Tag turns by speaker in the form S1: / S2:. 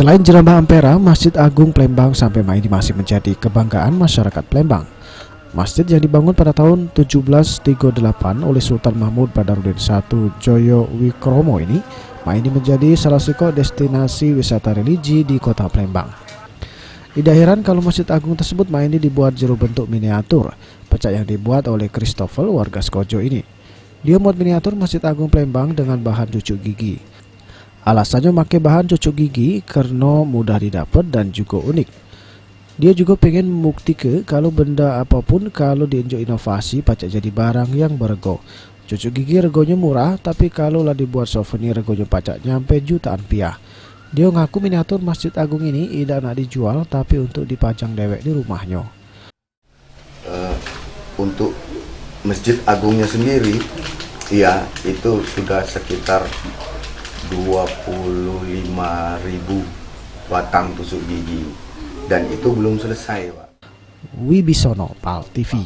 S1: Selain Jerambah Ampera, Masjid Agung Plembang sampai ini masih menjadi kebanggaan masyarakat Plembang. Masjid yang dibangun pada tahun 1738 oleh Sultan Mahmud Badarudin I Joyo Wikromo ini menjadi salah satu destinasi wisata religi di kota Plembang. Tidak heran kalau Masjid Agung tersebut ini dibuat jero bentuk miniatur, pecah yang dibuat oleh Christopher warga Skojo ini. Dia membuat miniatur Masjid Agung Plembang dengan bahan cucuk gigi. Alasannya memakai bahan cucuk gigi karena mudah didapat dan juga unik. Dia juga pengen membuktikan kalau benda apapun kalau diinjak inovasi pacak jadi barang yang berego. Cucuk gigi regonya murah, tapi kalau lah dibuat souvenir regonya pacak nyampe jutaan rupiah. Dia ngaku miniatur Masjid Agung ini tidak nak dijual, tapi untuk dipajang dewek di rumahnya.
S2: Untuk Masjid Agungnya sendiri, ya itu sudah sekitar 25.000 batang tusuk gigi dan itu belum selesai, Pak.
S1: Wibisono, PAL TV.